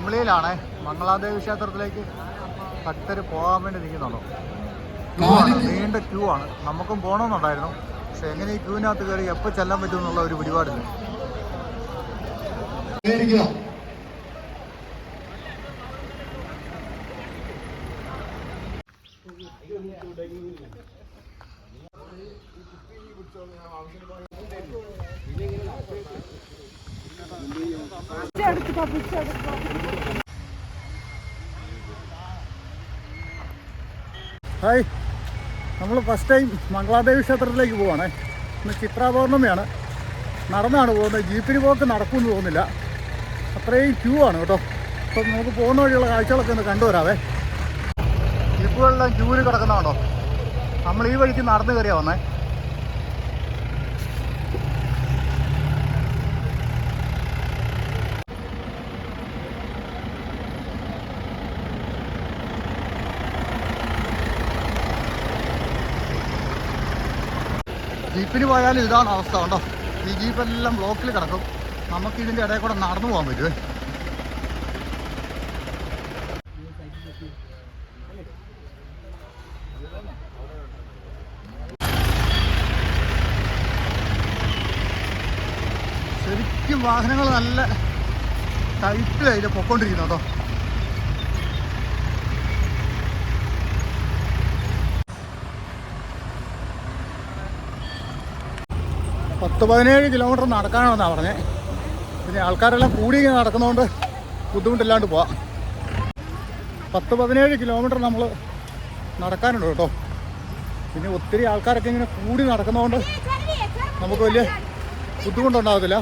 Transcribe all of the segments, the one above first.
കുമളിയിലാണ്. മംഗളാദേവി ക്ഷേത്രത്തിലേക്ക് ഭക്തർ പോകാൻ വേണ്ടി നിൽക്കുന്നുണ്ടോ. ക്യൂ ആണ്, നീണ്ട ക്യൂ ആണ്. നമുക്കും പോകണമെന്നുണ്ടായിരുന്നു. പക്ഷെ എങ്ങനെ ഈ ക്യൂവിനകത്ത് കയറി എപ്പോൾ ചെല്ലാൻ പറ്റും എന്നുള്ള ഒരു പിടിപാടില്ല. ഹായ്, നമ്മൾ ഫസ്റ്റ് ടൈം മംഗളാദേവി ക്ഷേത്രത്തിലേക്ക് പോവാണേ. ഇന്ന് ചിത്രാ പൗർണമിയാണ്. നടന്നാണ് പോകുന്നത്. ജീപ്പിന് പോക്ക് നടക്കുമെന്ന് തോന്നുന്നില്ല, അത്രയും ക്യൂ ആണ് കേട്ടോ. അപ്പം നമുക്ക് പോകുന്ന വഴിയുള്ള കാഴ്ചകളൊക്കെ ഒന്ന് കണ്ടുവരാവേ. ജീപ്പുകളെല്ലാം ക്യൂവിൽ കിടക്കുന്നതാണോ. നമ്മൾ ഈ വഴിക്ക് നടന്നു കയറിയാ വന്നേ. ജീപ്പിന് പോയാലും ഇതാണ് അവസ്ഥ കണ്ടോ. ഈ ജീപ്പെല്ലാം ബ്ലോക്കിൽ കിടക്കും. നമുക്ക് ഇതിൻ്റെ ഇടയിൽ കൂടെ നടന്നു പോകാൻ പറ്റുമേ. ശരിക്കും വാഹനങ്ങൾ നല്ല ടൈറ്റിലായിട്ട് പൊക്കോണ്ടിരിക്കുന്നു കേട്ടോ. പത്ത് 17 കിലോമീറ്റർ നടക്കാനാണെന്നാണ് പറഞ്ഞത്. പിന്നെ ആൾക്കാരെല്ലാം കൂടി ഇങ്ങനെ നടക്കുന്നതുകൊണ്ട് ബുദ്ധിമുട്ടില്ലാണ്ട് പോവാം. 10-17 കിലോമീറ്റർ നമ്മൾ നടക്കാനുണ്ട് കേട്ടോ. പിന്നെ ഒത്തിരി ആൾക്കാരൊക്കെ ഇങ്ങനെ കൂടി നടക്കുന്നതുകൊണ്ട് നമുക്ക് വലിയ ബുദ്ധിമുട്ടുണ്ടാകത്തില്ല.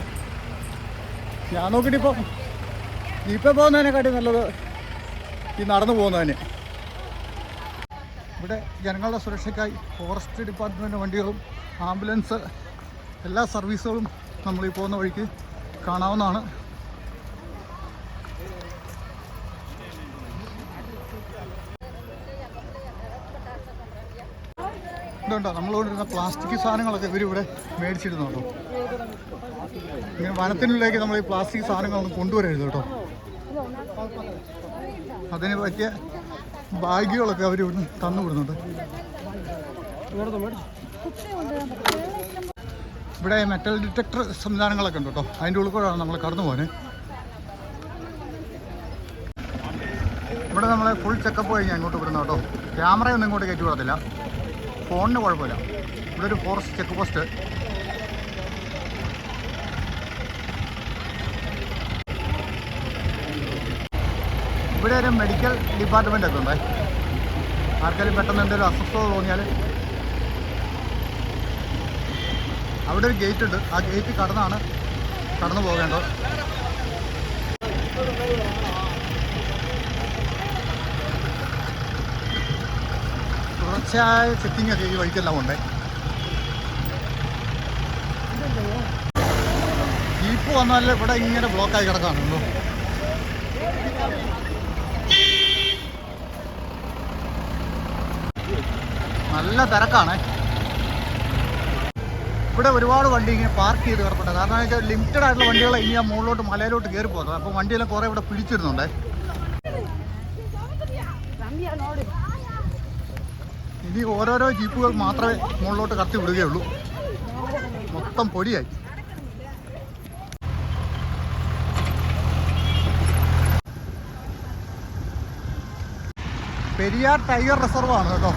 ഞാൻ നോക്കിയിട്ട് ഇപ്പം ജീപ്പേ പോകുന്നതിനെക്കാട്ടി നല്ലത് ഈ നടന്നു പോകുന്നതിന്. ഇവിടെ ജനങ്ങളുടെ സുരക്ഷയ്ക്കായി ഫോറസ്റ്റ് ഡിപ്പാർട്ട്മെൻറ്റ് വണ്ടികളും ആംബുലൻസ് എല്ലാ സർവീസുകളും നമ്മൾ ഈ പോകുന്ന വഴിക്ക് കാണാവുന്നതാണ്. ഇതുണ്ടോ, നമ്മളിവിടെയിരുന്ന പ്ലാസ്റ്റിക് സാധനങ്ങളൊക്കെ ഇവരിവിടെ മേടിച്ചിടുന്നുണ്ടോ. ഇങ്ങനെ വനത്തിനുള്ളിലേക്ക് നമ്മൾ ഈ പ്ലാസ്റ്റിക് സാധനങ്ങളൊന്നും കൊണ്ടുവരരുത് കേട്ടോ. അതിന് പറ്റിയ ബാഗുകളൊക്കെ അവർ ഇവിടുന്ന് തന്നുവിടുന്നുണ്ട്. ഇവിടെ മെറ്റൽ ഡിറ്റക്ടർ സംവിധാനങ്ങളൊക്കെ ഉണ്ട് കേട്ടോ. അതിൻ്റെ ഉള്ളിൽ കൂടെയാണ് നമ്മൾ കടന്നു പോകുന്നത്. ഇവിടെ നമ്മളെ ഫുൾ ചെക്കപ്പ് കഴിഞ്ഞ് അങ്ങോട്ട് വിടുന്നു കേട്ടോ. ക്യാമറയൊന്നും ഇങ്ങോട്ട് കയറ്റി വിടത്തില്ല. ഫോണിന് കുഴപ്പമില്ല. ഇവിടെ ഒരു ഫോറസ്റ്റ് ചെക്ക് പോസ്റ്റ്. ഇവിടെ ഒരു മെഡിക്കൽ ഡിപ്പാർട്ട്മെൻ്റ് ഒക്കെ ഉണ്ടേ. ആർക്കെങ്കിലും പെട്ടെന്ന് എന്തെങ്കിലും അസ്വസ്ഥത തോന്നിയാൽ അവിടെ ഒരു ഗേറ്റ് ഉണ്ട്. ആ ഗേറ്റ് കടന്നു പോകേണ്ടത്. തുടർച്ചയായ ചെക്കിംഗ് ഒക്കെ ഈ വഴിക്കെല്ലാം ഉണ്ട്. ജീപ്പ് വന്നാൽ ഇവിടെ ഇങ്ങനെ ബ്ലോക്കായി കിടക്കാണല്ലോ. നല്ല തിരക്കാണ്. ഇവിടെ ഒരുപാട് വണ്ടി ഇങ്ങനെ പാർക്ക് ചെയ്ത് കിടപ്പുണ്ട്. കാരണം എന്ന് വെച്ചാൽ ലിമിറ്റഡ് ആയിട്ടുള്ള വണ്ടികൾ ഇനി ആ മുകളിലോട്ട് മലയിലോട്ട് കയറി പോകുന്നത്. അപ്പോൾ വണ്ടിയെല്ലാം കുറേ ഇവിടെ പിടിച്ചിരുന്നുണ്ട്. ഇനി ഓരോരോ ജീപ്പുകൾ മാത്രമേ മുകളിലോട്ട് കടത്തി വിടുകയുള്ളൂ. മൊത്തം പൊടിയായി. പെരിയാർ ടൈഗർ റിസർവാണ് കേട്ടോ.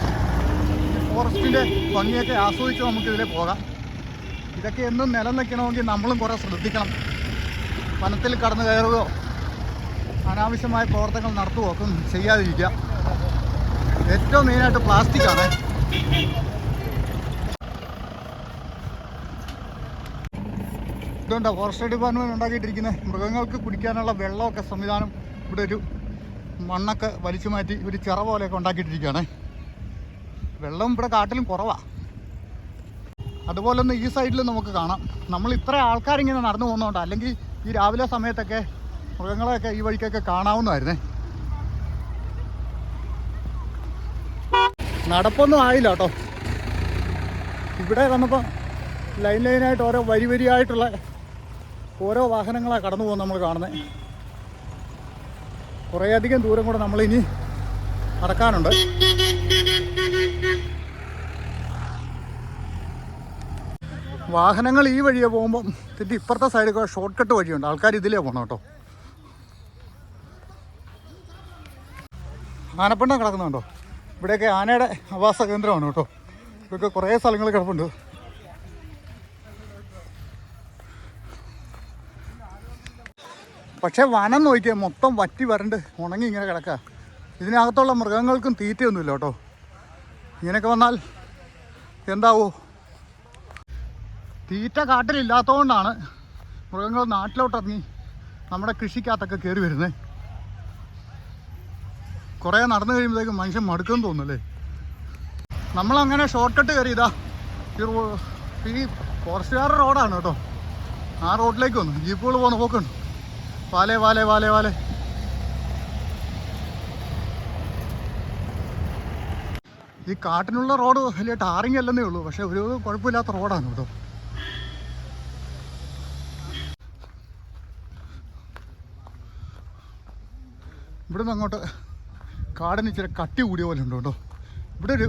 ഫോറസ്റ്റിൻ്റെ ഭംഗിയൊക്കെ ആസ്വദിച്ച് നമുക്കിതിലേ പോകാം. ഇതൊക്കെ എന്നും നിലനിൽക്കണമെങ്കിൽ നമ്മളും കുറേ ശ്രദ്ധിക്കണം. വനത്തിൽ കടന്നു കയറുകയോ അനാവശ്യമായ പ്രവർത്തനങ്ങൾ നടത്തുകയോ ഒക്കെ ചെയ്യാതിരിക്കുക. ഏറ്റവും മെയിനായിട്ട് പ്ലാസ്റ്റിക്കാണ്. ഇതുകൊണ്ടാണ് ഫോറസ്റ്റ് ഡിപ്പാർട്ട്മെൻറ്റ് ഉണ്ടാക്കിയിട്ടിരിക്കുന്നത്. മൃഗങ്ങൾക്ക് കുടിക്കാനുള്ള വെള്ളമൊക്കെ സംവിധാനം ഇവിടെ ഒരു മണ്ണൊക്കെ വലിച്ചു മാറ്റി ഒരു ചിറ പോലെയൊക്കെ ഉണ്ടാക്കിയിട്ടിരിക്കുകയാണ്. വെള്ളം ഇവിടെ കാട്ടിലും കുറവാണ്. അതുപോലെ തന്നെ ഈ സൈഡിൽ നമുക്ക് കാണാം. നമ്മൾ ഇത്ര ആൾക്കാരിങ്ങനെ നടന്നു പോകുന്നതുകൊണ്ട് അല്ലെങ്കിൽ ഈ രാവിലെ സമയത്തൊക്കെ മൃഗങ്ങളെയൊക്കെ ഈ വഴിക്കൊക്കെ കാണാവുന്നതായിരുന്നേ. നടപ്പൊന്നും ആയില്ല കേട്ടോ. ഇവിടെ വന്നപ്പോൾ ലൈനായിട്ട് ഓരോ വരിയായിട്ടുള്ള ഓരോ വാഹനങ്ങളാണ് കടന്നു പോകുന്നത് നമ്മൾ കാണുന്നത്. കുറേയധികം ദൂരം കൂടെ നമ്മളിനി നടക്കാനുണ്ട്. വാഹനങ്ങൾ ഈ വഴിയെ പോകുമ്പം ഇതിൻ്റെ ഇപ്പുറത്തെ സൈഡിൽ ഷോർട്ട് കട്ട് വഴിയുണ്ട്. ആൾക്കാർ ഇതിലേ പോകണം കേട്ടോ. ആനപ്പിണ്ടം കിടക്കുന്നുണ്ടോ? ഇവിടെയൊക്കെ ആനയുടെ ആവാസ കേന്ദ്രമാണ് കേട്ടോ. ഇതൊക്കെ കുറേ സ്ഥലങ്ങൾ കിടപ്പുണ്ട്. പക്ഷേ വനം നോക്കിയാൽ മൊത്തം വറ്റി വരണ്ട് ഉണങ്ങി ഇങ്ങനെ കിടക്കുക. ഇതിനകത്തുള്ള മൃഗങ്ങൾക്കും തീറ്റയൊന്നുമില്ല കേട്ടോ. ഇങ്ങനെയൊക്കെ വന്നാൽ എന്താവോ? തീറ്റ കാട്ടിലില്ലാത്തതുകൊണ്ടാണ് മൃഗങ്ങൾ നാട്ടിലോട്ടിറങ്ങി നമ്മുടെ കൃഷിക്കകത്തൊക്കെ കയറി വരുന്നത്. കുറേ നടന്നു കഴിയുമ്പോഴത്തേക്കും മനുഷ്യൻ മടുക്കുമെന്ന് തോന്നുന്നല്ലേ. നമ്മളങ്ങനെ ഷോർട്ട് കട്ട് കയറി ഇതാ ഈ ഫോറസ്റ്റുകാരുടെ റോഡാണ് കേട്ടോ. ആ റോഡിലേക്ക് വന്നു ജീപ്പുകൾ പോകുന്ന പോക്കുണ്ട്. വാലേ വാലേ വാലേ വാലേ. ഈ കാട്ടിനുള്ള റോഡ് വലിയ ടാറിങ് അല്ലെന്നേ ഉള്ളൂ, പക്ഷെ ഒരു കുഴപ്പമില്ലാത്ത റോഡാണ് കേട്ടോ. ഇവിടുന്ന് അങ്ങോട്ട് കാടിന് ഇച്ചിരി കട്ടി കൂടിയ പോലെ ഉണ്ട് കേട്ടോ. ഇവിടെ ഒരു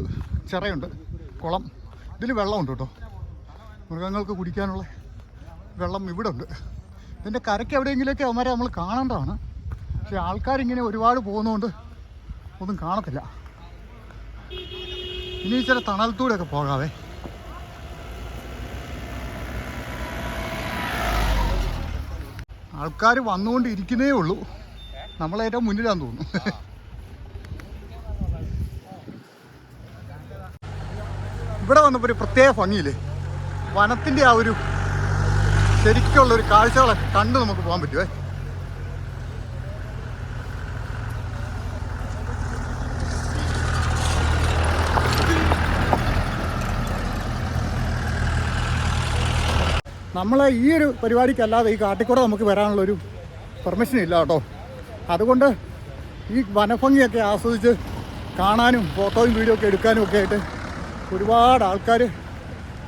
ചിറയുണ്ട്, കുളം. ഇതിൽ വെള്ളമുണ്ട് കേട്ടോ. മൃഗങ്ങൾക്ക് കുടിക്കാനുള്ള വെള്ളം ഇവിടെ ഉണ്ട്. ഇതിൻ്റെ കരയ്ക്ക് എവിടെയെങ്കിലുമൊക്കെ അവന്മാരെ നമ്മൾ കാണേണ്ടതാണ്. പക്ഷേ ആൾക്കാരിങ്ങനെ ഒരുപാട് പോകുന്നതുകൊണ്ട് ഒന്നും കാണത്തില്ല. ഇനി ചില തണലത്തൂടെയൊക്കെ പോകാവേ. ആൾക്കാർ വന്നുകൊണ്ടിരിക്കുന്നേ ഉള്ളൂ. നമ്മളേറ്റവും മുന്നിലാന്ന് തോന്നുന്നു. ഇവിടെ വന്നപ്പോൾ ഒരു പ്രത്യേക ഭംഗിയില്ലേ, വനത്തിൻ്റെ ആ ഒരു ശരിക്കുള്ളൊരു കാഴ്ചകളൊക്കെ കണ്ട് നമുക്ക് പോകാൻ പറ്റുമേ. നമ്മളെ ഈ ഒരു പരിപാടിക്കല്ലാതെ ഈ കാട്ടിക്കൂടെ നമുക്ക് വരാനുള്ളൊരു പെർമിഷൻ ഇല്ല കേട്ടോ. അതുകൊണ്ട് ഈ വനഭംഗിയൊക്കെ ആസ്വദിച്ച് കാണാനും ഫോട്ടോയും വീഡിയോ ഒക്കെ എടുക്കാനും ഒക്കെ ആയിട്ട് ഒരുപാട് ആൾക്കാർ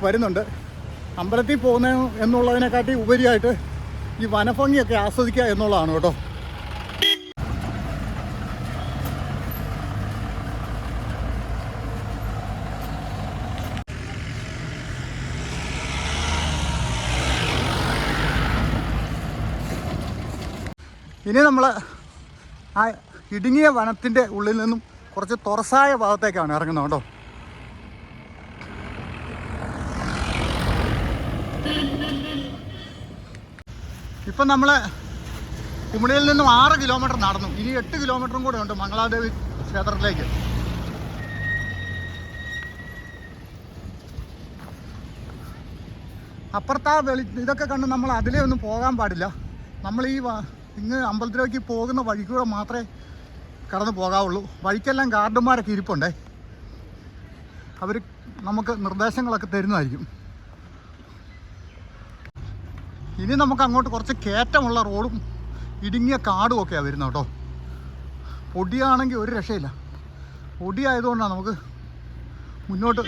വരുന്നുണ്ട്. അമ്പലത്തിൽ പോകുന്ന എന്നുള്ളതിനെക്കാട്ടി ഉപരിയായിട്ട് ഈ വനഭംഗിയൊക്കെ ആസ്വദിക്കുക എന്നുള്ളതാണ് കേട്ടോ. ഇനി നമ്മൾ ആ ഇടുങ്ങിയ വനത്തിൻ്റെ ഉള്ളിൽ നിന്നും കുറച്ച് തുറസായ ഭാഗത്തേക്കാണ് ഇറങ്ങുന്നത് കേട്ടോ. ഇപ്പം നമ്മൾ കുമിളിയിൽ നിന്നും 6 കിലോമീറ്റർ നടന്നു. ഇനി 8 കിലോമീറ്ററും കൂടെ ഉണ്ട് മംഗളാദേവി ക്ഷേത്രത്തിലേക്ക്. അപ്പുറത്താ ഇതൊക്കെ കണ്ട് നമ്മൾ അതിലേ ഒന്നും പോകാൻ പാടില്ല. നമ്മൾ ഈ ഇങ്ങ് അമ്പലത്തിലേക്ക് പോകുന്ന വഴിക്കൂടെ മാത്രമേ കടന്നു പോകാവുള്ളൂ. വഴിക്കെല്ലാം ഗാർഡന്മാരൊക്കെ ഇരിപ്പുണ്ടേ. അവർ നമുക്ക് നിർദ്ദേശങ്ങളൊക്കെ തരുന്നതായിരിക്കും. ഇനി നമുക്ക് അങ്ങോട്ട് കുറച്ച് കയറ്റമുള്ള റോഡും ഇടുങ്ങിയ കാടും ഒക്കെയാണ് വരുന്നത് കേട്ടോ. പൊടിയാണെങ്കിൽ ഒരു രക്ഷയില്ല. പൊടിയായതുകൊണ്ടാണ് നമുക്ക് മുന്നോട്ട്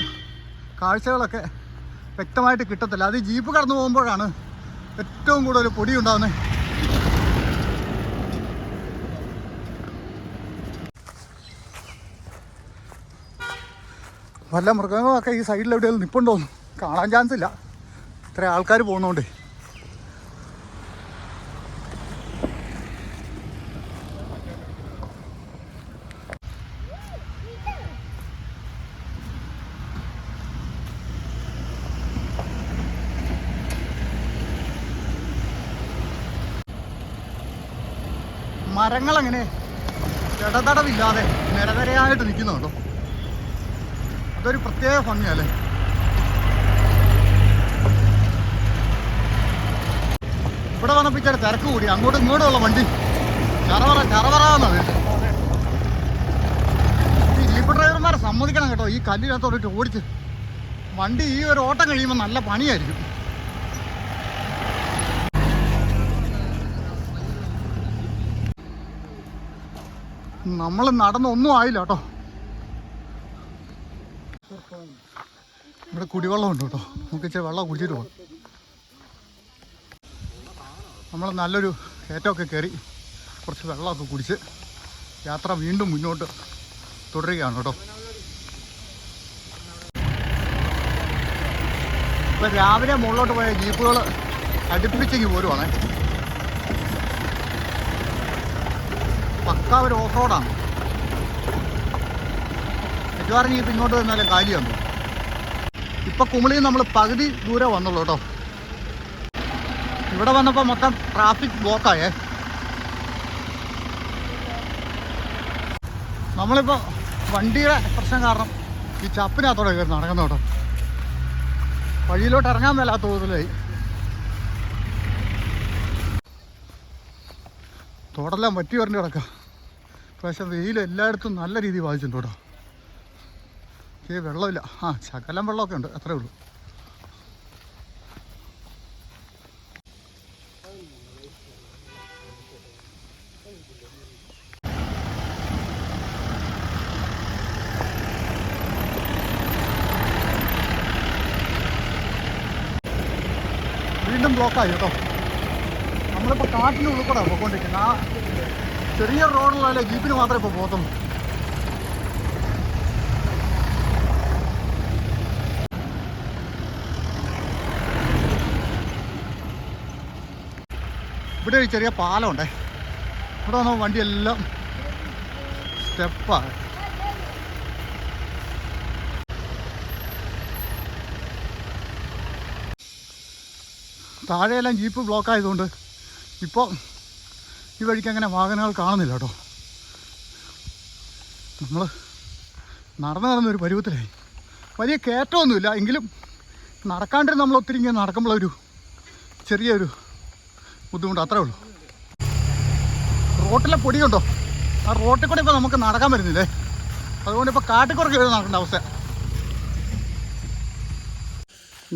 കാഴ്ചകളൊക്കെ വ്യക്തമായിട്ട് കിട്ടത്തില്ല. അത് ജീപ്പ് കടന്നു പോകുമ്പോഴാണ് ഏറ്റവും കൂടുതൽ പൊടി ഉണ്ടാകുന്നത്. വല്ല മൃഗങ്ങളൊക്കെ ഈ സൈഡിൽ എവിടെയെങ്കിലും നിൽപ്പുണ്ടോ കാണാൻ ചാൻസ് ഇല്ല, ഇത്ര ആൾക്കാർ പോകുന്നതുകൊണ്ട്. മരങ്ങളങ്ങനെ ഇടതടവില്ലാതെ നിരനിരയായിട്ട് നിൽക്കുന്നുണ്ടോ. അതൊരു പ്രത്യേക ഭംഗിയല്ലേ. ഇവിടെ വന്നപ്പോൾ ഇച്ചിരി തിരക്ക് കൂടി. അങ്ങോട്ടും ഇങ്ങോട്ടുമുള്ള വണ്ടി ചറവറാന്നാണ്. ഈ ജീപ്പ് ഡ്രൈവർമാരെ സമ്മതിക്കണം കേട്ടോ. ഈ കല്ലിനകത്തോട്ട് ഓടിച്ച് വണ്ടി ഈ ഒരു ഓട്ടം കഴിയുമ്പോൾ നല്ല പണിയായിരിക്കും. നമ്മൾ നടന്നൊന്നും ആയില്ല കേട്ടോ. ഇവിടെ കുടിവെള്ളം ഉണ്ട് കേട്ടോ. നമുക്ക് ഇച്ചിരി വെള്ളം കുടിച്ചിട്ട് പോകാം. നമ്മൾ നല്ലൊരു കയറ്റമൊക്കെ കയറി കുറച്ച് വെള്ളമൊക്കെ കുടിച്ച് യാത്ര വീണ്ടും മുന്നോട്ട് തുടരുകയാണ് കേട്ടോ. ഇപ്പം രാവിലെ മുകളിലോട്ട് പോയ ജീപ്പുകൾ അടുപ്പിച്ചെങ്കിൽ പോരുവാണേ. പക്കാ ഒരു ഓഫ് റോഡാണ്. മിക്കവാറും ജീപ്പ് ഇങ്ങോട്ട് വന്നാലും കാലിയാണ്. ഇപ്പം കുമളിയിൽ നമ്മൾ പകുതി ദൂരെ വന്നുള്ളൂ കേട്ടോ. ഇവിടെ വന്നപ്പോൾ മൊത്തം ട്രാഫിക് ബ്ലോക്കായേ. നമ്മളിപ്പോൾ വണ്ടിയുടെ പ്രശ്നം കാരണം ഈ ചപ്പിനകത്തോടെ കയറി നടക്കുന്നു കേട്ടോ. വഴിയിലോട്ട് ഇറങ്ങാൻ മേലാത്ത തോതിലായി. തോടെല്ലാം വറ്റി വരേണ്ടി കിടക്കുക. പക്ഷേ വെയിൽ എല്ലായിടത്തും നല്ല രീതിയിൽ ബാധിച്ചിട്ടുണ്ട് കേട്ടോ. വെള്ളമില്ല. ശകലം വെള്ളമൊക്കെ ഉണ്ട്, അത്രേ ഉള്ളൂ. വീണ്ടും ബ്ലോക്കായി കേട്ടോ. നമ്മളിപ്പോൾ കാട്ടിൻ്റെ ഉള്ളിൽ കൂടെ പോയിക്കൊണ്ടിരിക്കുന്നത്. ആ ചെറിയ റോഡിലല്ലേ ജീപ്പിന് മാത്രമേ ഇപ്പോൾ പോകത്തുള്ളൂ. ഇവിടെ ഒരു ചെറിയ പാലമുണ്ടേ. ഇവിടെ വന്ന വണ്ടിയെല്ലാം സ്റ്റെപ്പാണ്. താഴെയെല്ലാം ജീപ്പ് ബ്ലോക്ക് ആയതുകൊണ്ട് ഇപ്പോൾ ഈ വഴിക്ക് അങ്ങനെ വാഹനങ്ങൾ കാണുന്നില്ല കേട്ടോ. നമ്മൾ നടന്നൊരു പരുവത്തിലായി. വലിയ കയറ്റമൊന്നുമില്ല, എങ്കിലും നടക്കാണ്ട് നമ്മൾ ഒത്തിരി ഇങ്ങനെ നടക്കുമ്പോഴൊരു ചെറിയൊരു ബുദ്ധിമുട്ട്, അത്രേ ഉള്ളൂ. റോട്ടിലെ പൊടി കണ്ടോ? ആ റോട്ടിൽ കൂടെ ഇപ്പോൾ നമുക്ക് നടക്കാൻ വരുന്നില്ലേ. അതുകൊണ്ട് ഇപ്പോൾ കാട്ടിക്കുറക്ക് എഴുതി നടക്കേണ്ട അവസ്ഥ.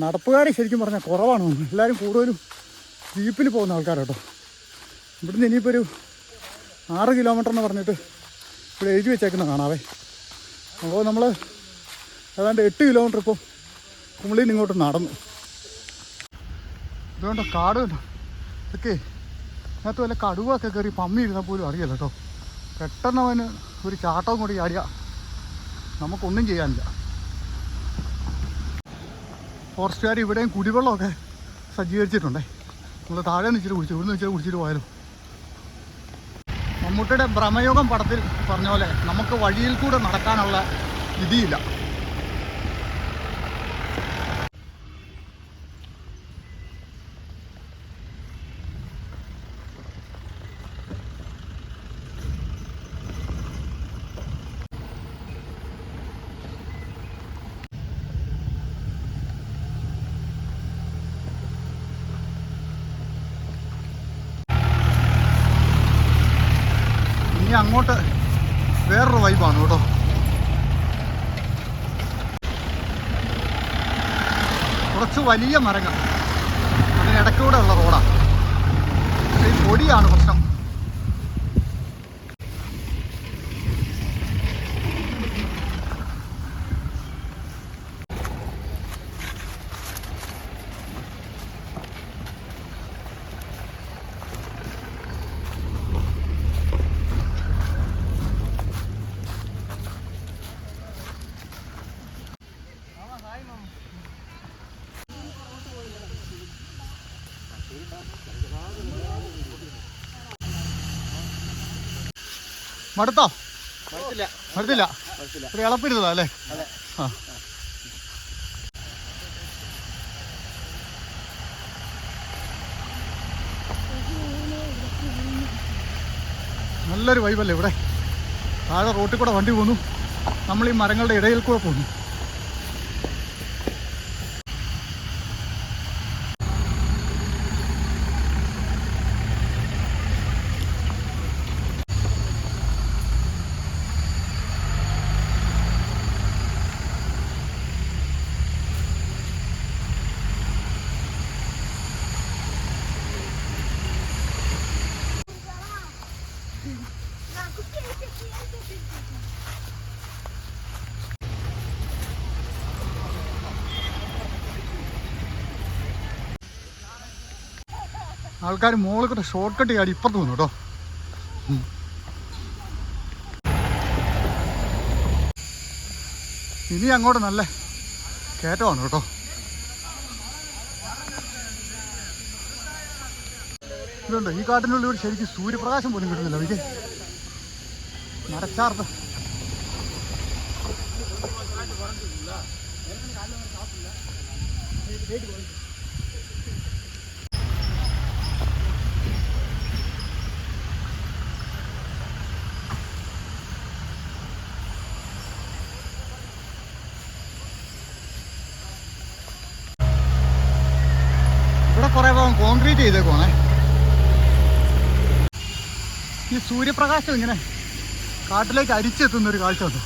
നടപ്പുകാർ ശരിക്കും പറഞ്ഞാൽ കുറവാണ്. എല്ലാവരും കൂടുതലും ജീപ്പിൽ പോകുന്ന ആൾക്കാരാട്ടോ. ഇവിടുന്ന് ഇനിയിപ്പോൾ ഒരു 6 കിലോമീറ്റർ എന്ന് പറഞ്ഞിട്ട് ഇവിടെ എഴുതി വെച്ചേക്കുന്ന കാണാവേ. അപ്പോൾ നമ്മൾ ഏതാണ്ട് 8 കിലോമീറ്റർ ഇപ്പോൾ കുമളിയിൽ നിന്ന് ഇങ്ങോട്ട് നടന്നു. ഇതുകൊണ്ടോ കാട് കണ്ടോ? ഇതൊക്കെ അതിനകത്ത് വല്ല കടുവൊക്കെ കയറി പമ്മി ഇരുന്നാൽ പോലും അറിയില്ല കേട്ടോ. പെട്ടെന്ന് അവന് ഒരു ചാട്ടവും കൂടി ചാടിയാൽ നമുക്കൊന്നും ചെയ്യാനില്ല. ഫോറസ്റ്റുകാർ ഇവിടെയും കുടിവെള്ളമൊക്കെ സജ്ജീകരിച്ചിട്ടുണ്ടേ. നമ്മൾ താഴെ നിന്ന് ഇച്ചിരി കുടിച്ചു, ഇവിടുന്ന് ഇച്ചിരി കുടിച്ചിട്ട് പോയാലും. മമ്മൂട്ടിയുടെ ഭ്രമയുഗം പടത്തിൽ പറഞ്ഞ പോലെ നമുക്ക് വഴിയിൽ കൂടെ നടക്കാനുള്ള വിധിയില്ല. ഇനി അങ്ങോട്ട് വേറൊരു വൈബാണ് കേട്ടോ. കുറച്ച് വലിയ മരങ്ങൾ, അതിനിടയ്ക്കൂടെ ഉള്ള റോഡാണ്. പക്ഷേ ഈ പൊടിയാണ് പ്രശ്നം. മടുത്തോ? മടുത്തില്ല. ഒരു ഇളപ്പിരുന്നതാ അല്ലേ? ആ, നല്ലൊരു വൈബല്ലേ ഇവിടെ. താഴെ റോട്ടിൽ കൂടെ വണ്ടി പോന്നു, നമ്മൾ ഈ മരങ്ങളുടെ ഇടയിൽ കൂടെ പോന്നു. ആൾക്കാർ മുകളിൽ കൂടെ ഷോർട്ട് കട്ട് ചാടി ഇപ്പുറത്ത് വന്നു കേട്ടോ. ഇനി അങ്ങോട്ട് നല്ല കയറ്റമാണ് കേട്ടോ. ഇതുണ്ട്, ഈ കാട്ടിനുള്ളിൽ ഒരു ശരിക്കും സൂര്യപ്രകാശം പോലും കിട്ടുന്നില്ല. എനിക്ക് മരച്ചാർത്ത് ഇവിടെ കുറേ ഭാഗം കോൺക്രീറ്റ് ചെയ്തേക്കുവാണേ. ഈ സൂര്യപ്രകാശം ഇങ്ങനെ കാട്ടിലേക്ക് അരിച്ചെത്തുന്നൊരു കാഴ്ച ഉണ്ട്.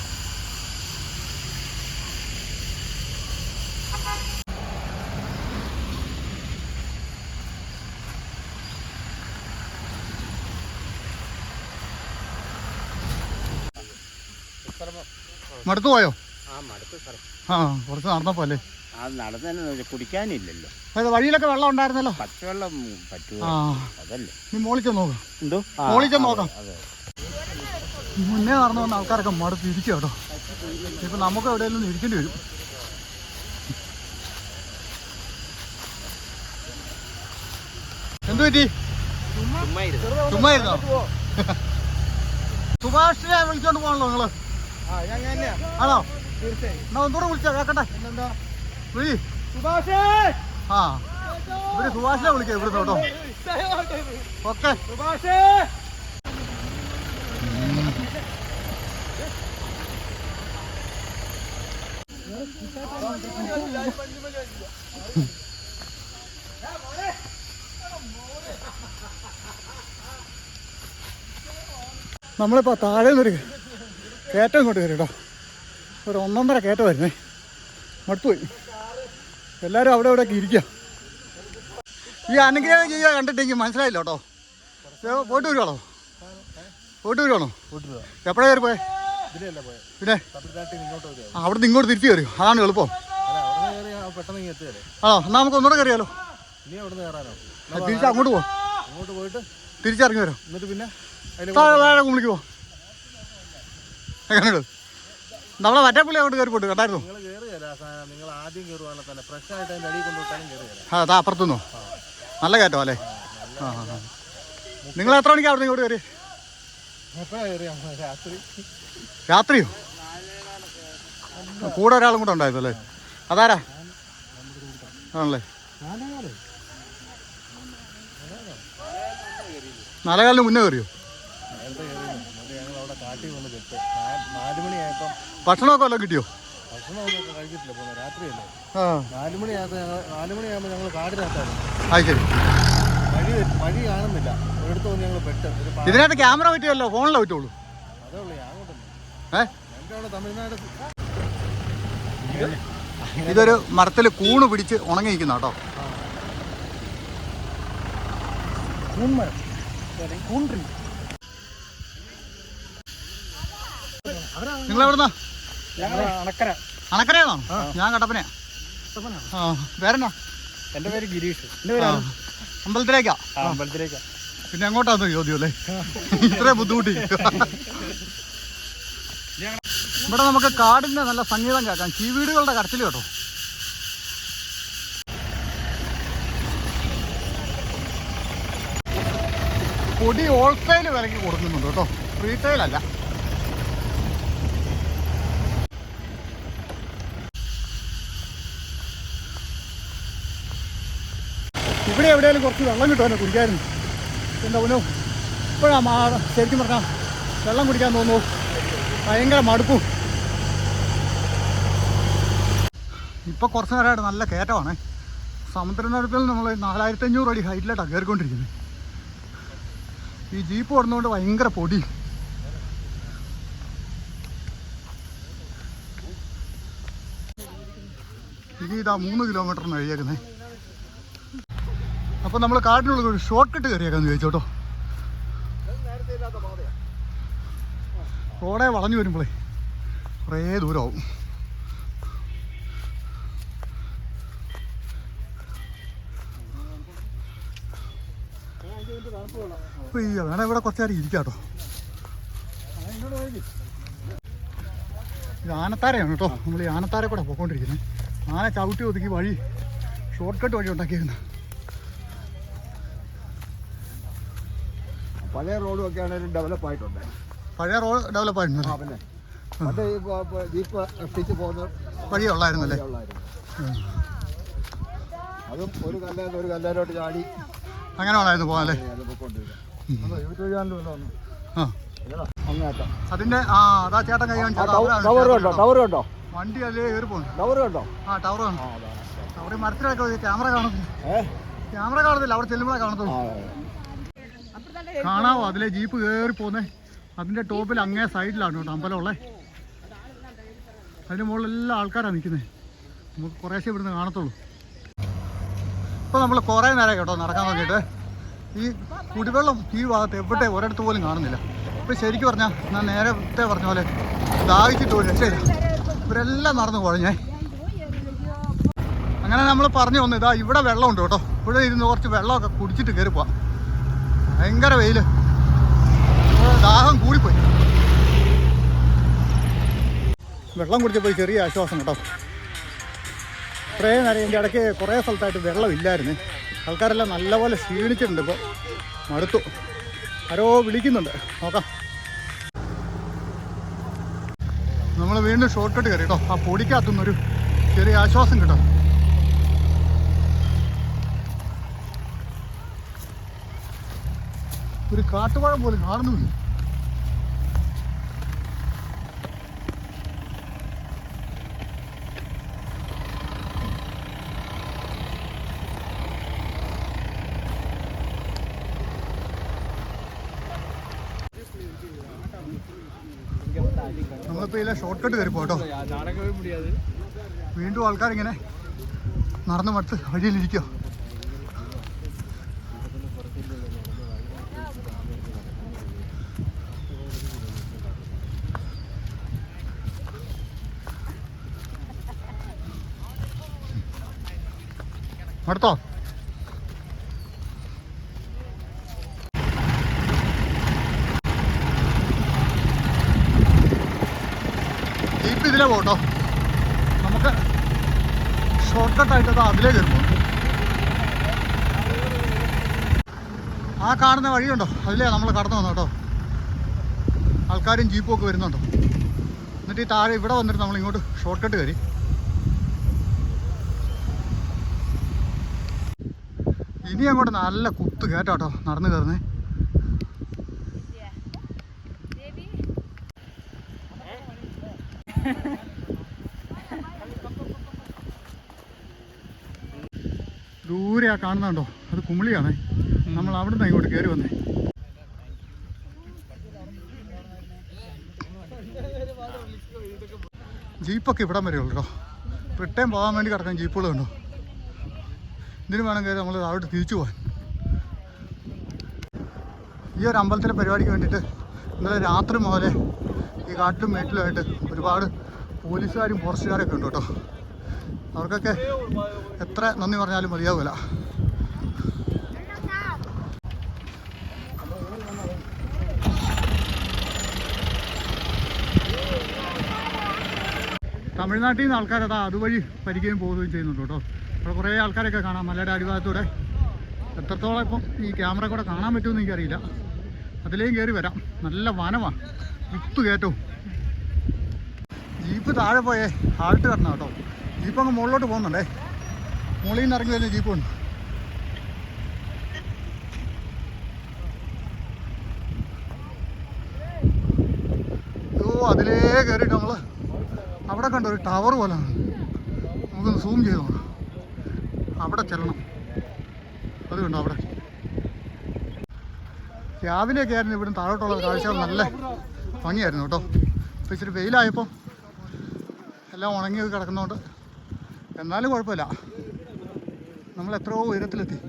മടുത്തു പോയോ? ആ, കുറച്ച് നടന്നപ്പോ അല്ലേ? നടന്നു കുടിക്കാനില്ലല്ലോ. വഴിയിലൊക്കെ വെള്ളം ഉണ്ടായിരുന്നല്ലോ. പച്ചവെള്ളം പറ്റുമോ? അതല്ലേ. നീ മോളിച്ചെന്ന് നോക്കാം. എന്തോ മോളിച്ചെന്ന് നോക്കാം. മുന്നേ നടന്നു വന്ന ആൾക്കാരൊക്കെ മടുത്ത് ഇരിക്കുക കേട്ടോ. ഇപ്പൊ നമുക്ക് എവിടെയെങ്കിലും ഇരിക്കേണ്ടി വരും. എന്തു പറ്റി? ചുമ്മായിരുന്നോ? സുഭാഷിനെ വിളിച്ചോണ്ട് പോകണല്ലോ നിങ്ങള്? ആണോ? എന്നാ ഒന്നുകൂടെ വിളിച്ചാ കേക്കട്ടെ. വിളി. ആ, ഇവര് സുഭാഷിനെ വിളിക്കാം ഇവിടുന്ന് കേട്ടോ. ഓക്കെ. നമ്മളിപ്പോൾ താഴെ നിന്നൊരു കയറ്റം ഇങ്ങോട്ട് കയറി കേട്ടോ. ഒരു 1.5 കയറ്റം വരുന്നേ. മടുത്തുപോയി. എല്ലാവരും അവിടെ ഇവിടെയൊക്കെ ഇരിക്കുക. ഈ അനുഗ്രഹം ചെയ്യുക കണ്ടിട്ടെങ്കിൽ മനസ്സിലായില്ല കേട്ടോ. പോയിട്ട് വരുവാണോ? പോയിട്ട് വരുവാണോ? എപ്പോഴാണ് കയറി പോയെ? പിന്നെ അവിടുന്ന് ഇങ്ങോട്ട് തിരിച്ചു കയറിയോ? അതാണ് എളുപ്പം. ആണോ? എന്നാൽ നമുക്ക് ഒന്നുകൂടെ കയറിയാലോ? തിരിച്ച് അങ്ങോട്ട് പോവാം. തിരിച്ചിറങ്ങി വരാം. എന്നിട്ട് പിന്നെ താഴെ കുളിക്ക് പോവാം. എങ്ങനെയുണ്ട്? നമ്മളെ മറ്റേപ്പള്ളി അങ്ങോട്ട് കയറി പോയിട്ട് കേട്ടായിരുന്നു. അതാ അപ്പുറത്തുനിന്നോ? നല്ല കയറ്റോ അല്ലേ? ആ ആ. നിങ്ങൾ എത്ര മണിക്കാണ് അവിടെ ഇങ്ങോട്ട് കയറി? രാത്രിയോ? കൂടെ ഒരാളും കൂടെ ഉണ്ടായിരുന്നു അല്ലേ? അതാരാ? ആണല്ലേ. 4:15 മുന്നേ കയറിയോ? ഭക്ഷണമൊക്കെ വല്ലതും കിട്ടിയോ? ആ, 4 മണിയാകുമ്പോൾ ഞങ്ങൾ കാടിനകത്താണ്. അത് ശരി. വഴി കാണുന്നില്ല. ഇതിനകത്ത് ക്യാമറ പറ്റുമല്ലോ, ഫോണിലെ പറ്റുള്ളൂ. ഇതൊരു മരത്തിൽ കൂണ് പിടിച്ച് ഉണങ്ങിയിരിക്കുന്ന കേട്ടോ. നിങ്ങളെവിടുന്നാ? അണക്കരയാണോ? ഞാൻ കട്ടപ്പനയാ. ആ, പേരെന്നാ? എൻ്റെ പേര് ഗിരീഷ്. അമ്പലത്തിലേക്കാ? അമ്പലത്തിലേക്കാ. പിന്നെ എങ്ങോട്ടാന്ന് ചോദ്യം അല്ലേ? ഇത്രയും ബുദ്ധിമുട്ടി. ഇവിടെ നമുക്ക് കാടിൻ്റെ നല്ല സംഗീതം കേൾക്കാം. ചീവീടുകളുടെ കരച്ചിൽ കേട്ടോ. പൊടി ഹോൾസെയിൽ വിലയ്ക്ക് കൊടുക്കുന്നുണ്ട് കേട്ടോ, റീറ്റെയിൽ അല്ല. ഇവിടെ എവിടെയാലും കുറച്ച് വെള്ളം കിട്ടുമല്ലോ കുടിക്കായിരുന്നു. എന്താ പൊന്നോ, ഇപ്പോഴാണ് ശരിക്കും പറഞ്ഞാൽ വെള്ളം കുടിക്കാൻ തോന്നുന്നു. ഭയങ്കര മടുപ്പും. ഇപ്പോൾ കുറച്ച് നേരമായിട്ട് നല്ല കയറ്റമാണ്. സമുദ്രനിരപ്പിൽ നമ്മൾ 4500 അടി ഹൈറ്റിലായിട്ടാണ് കയറിക്കൊണ്ടിരിക്കുന്നത്. ഈ ജീപ്പ് ഓടുന്നതുകൊണ്ട് ഭയങ്കര പൊടി. ഇതാ 3 കിലോമീറ്ററിന് കഴിയേക്കുന്നത്. അപ്പോൾ നമ്മൾ കാട്ടിനുള്ള ഒരു ഷോർട്ട് കട്ട് കയറിയേക്കാന്ന് ചോദിച്ചോട്ടോ. റോഡെ വളഞ്ഞു വരുമ്പോഴേ കുറേ ദൂരമാവും. വേണേ ഇവിടെ കുറച്ച് നേരം ഇരിക്കാം കേട്ടോ. ഇത് ആനത്താരയാണ് കേട്ടോ. നമ്മൾ ഈ ആനത്താര കൂടെ പോയിക്കൊണ്ടിരിക്കുന്നത്. ആന ചവിട്ടി ഒതുക്കി വഴി ഷോർട്ട് കട്ട് വഴി ഉണ്ടാക്കിയിരുന്ന പഴയ റോഡും ഒക്കെ ആണെങ്കിലും ഡെവലപ്പ് ആയിട്ടുണ്ട്. പഴയ റോഡ് ഡെവലപ്പ് ആയിരുന്നു. പിന്നെ അത് ജീപ്പ് എത്തിച്ച് പോകുന്ന വഴിയുള്ളായിരുന്നല്ലേ? അതും ഒരു കല്ലേന്ന് ഒരു കല്ലേലോട്ട് ചാടി അങ്ങനെ വേണമായിരുന്നു പോകാനല്ലേ? യൂട്യൂബ് ചാനൽ ആ അങ്ങേറ്റം അതിന്റെ അതാ ചേട്ടൻ കൈ ടവർ കണ്ടോ? ടവർ കണ്ടോ? വണ്ടി അതിലേ കയറി പോകുന്നു. ടവർ കണ്ടോ? ആ ടവർ കാണും. അവിടെ മരത്തിലൊക്കെ ക്യാമറ കാണത്തില്ല. ക്യാമറ കാണത്തില്ല, അവിടെ ചെല്ലുമ്പോഴേ കാണത്തുള്ളൂ. കാണാവോ അതിലെ ജീപ്പ് കയറി പോന്നേ? അതിന്റെ ടോപ്പിൽ അങ്ങേ സൈഡിലാണ് കേട്ടോ അമ്പലമുള്ളേ. അതിന്റെ മുകളിലെല്ലാം ആൾക്കാരാണ് നിൽക്കുന്നത്. നമുക്ക് കുറേശ്ശെ ഇവിടുന്ന് കാണത്തുള്ളൂ. ഇപ്പോൾ നമ്മൾ കുറേ നേരം കേട്ടോ നടക്കാൻ നോക്കിയിട്ട്. ഈ കുടിവെള്ളം ഈ ഭാഗത്ത് എവിടെ ഒരിടത്ത് പോലും കാണുന്നില്ല. ഇപ്പം ശരിക്കും പറഞ്ഞാൽ ഞാൻ നേരത്തെ പറഞ്ഞ പോലെ ദാഹിച്ചിട്ട് ഒരു രക്ഷയില്ല. ഇവരെല്ലാം നടന്നു കുഴഞ്ഞേ. അങ്ങനെ നമ്മൾ പറഞ്ഞു വന്നു ഇതാ ഇവിടെ വെള്ളമുണ്ട് കേട്ടോ. ഇവിടെ ഇരുന്ന് കുറച്ച് വെള്ളമൊക്കെ കുടിച്ചിട്ട് കയറി പോവാം. ഭയങ്കര വെയിൽ, ദാഹം കൂടിപ്പോയി. വെള്ളം കുടിച്ചപ്പോൾ ചെറിയ ആശ്വാസം കേട്ടോ. ഇത്രയും നേരം ഇതിൻ്റെ ഇടയ്ക്ക് കുറേ സ്ഥലത്തായിട്ട് വെള്ളമില്ലായിരുന്നു. ആൾക്കാരെല്ലാം നല്ലപോലെ ക്ഷീണിച്ചിട്ടുണ്ട്. ഇപ്പോൾ മടുത്തു. ആരോ വിളിക്കുന്നുണ്ട്, നോക്കാം. നമ്മൾ വീണ്ടും ഷോർട്ട് കട്ട് കയറി കേട്ടോ. ആ പൊടിക്കകത്തുനിന്നൊരു ചെറിയ ആശ്വാസം കിട്ടും. ഒരു കാട്ടുപഴം പോലും കാണുന്നുമില്ല. നമ്മളിപ്പോൾ ഇതിലെ ഷോർട്ട് കട്ട് കയറി പോട്ടോ. വീണ്ടും ആൾക്കാരിങ്ങനെ നടന്നു മടുത്ത് വഴിയിലിരിക്കോ. അടുത്തോ ജീപ്പ് ഇതിലേ പോട്ടോ. നമുക്ക് ഷോർട്ട് കട്ടായിട്ട് അതിലേ കയറുമ്പോൾ ആ കാണുന്ന വഴിയുണ്ടോ അതിലേ നമ്മൾ കടന്നു വന്നു കേട്ടോ. ആൾക്കാരും ജീപ്പും ഒക്കെ വരുന്നുണ്ടോ. എന്നിട്ട് ഈ താഴെ ഇവിടെ വന്നിട്ട് നമ്മൾ ഇങ്ങോട്ട് ഷോർട്ട് കട്ട് കയറി. ഇനി അങ്ങോട്ട് നല്ല കുത്ത് കേട്ടോ നടന്നു കയറുന്നേ. ദൂരെ ആ കാണുന്നുണ്ടോ, അത് കുമിളിയാണേ. നമ്മൾ അവിടെ നിന്ന് ഇങ്ങോട്ട് കയറി വന്നേ. ജീപ്പൊക്കെ ഇവിടം വരെ ഉള്ളൂ കേട്ടോ. റിട്ടേൺ പോകാൻ വേണ്ടി കിടക്കാൻ ജീപ്പുകൾ കണ്ടോ. ഇതിന് വേണം കയറി നമ്മൾ അവിടെ തിരിച്ചു പോകാൻ. ഈ ഒരു അമ്പലത്തിലെ പരിപാടിക്ക് വേണ്ടിയിട്ട് ഇന്നലെ രാത്രി മുതലേ ഈ കാട്ടിലും മേട്ടിലുമായിട്ട് ഒരുപാട് പോലീസുകാരും ഫോറസ്റ്റുകാരൊക്കെ ഉണ്ട് കേട്ടോ. അവർക്കൊക്കെ എത്ര നന്ദി പറഞ്ഞാലും മതിയാവില്ല. തമിഴ്നാട്ടിൽ നിന്ന് ആൾക്കാരതാ അതുവഴി പരിക്കുകയും പോവുകയും ചെയ്യുന്നുണ്ട് കേട്ടോ. അവിടെ കുറേ ആൾക്കാരൊക്കെ കാണാം മലയുടെ അടിഭാഗത്തൂടെ. എത്രത്തോളം ഇപ്പം ഈ ക്യാമറ കൂടെ കാണാൻ പറ്റുമെന്ന് എനിക്കറിയില്ല. അതിലേയും കയറി വരാം. നല്ല വനമാണ്, കുത്തു കയറ്റവും. ജീപ്പ് താഴെ പോയേ ആൾട്ട് കടണം കേട്ടോ. ജീപ്പ് അങ്ങ് മുകളിലോട്ട് പോകുന്നുണ്ടേ. മുകളിൽ നിന്ന് ഇറങ്ങി വരുന്ന ജീപ്പുണ്ട്. അതിലേ കയറിയിട്ട് നമ്മൾ അവിടെ കണ്ട ഒരു ടവർ പോലെയാണ്. നമുക്കൊന്ന് സൂം ചെയ്ത് നോക്കാം. അവിടെ ചെല്ലണം. അത് കണ്ടോ അവിടെ. രാവിലെയൊക്കെ ആയിരുന്നു ഇവിടുന്ന് താഴോട്ടുള്ള കാഴ്ചകൾ നല്ല ഭംഗിയായിരുന്നു കേട്ടോ. ഇപ്പോൾ ഇച്ചിരി വെയിലായപ്പോൾ എല്ലാം ഉണങ്ങി കിടക്കുന്നതുകൊണ്ട് എന്നാലും കുഴപ്പമില്ല. നമ്മൾ എത്രയോ ഉയരത്തിലെത്തി.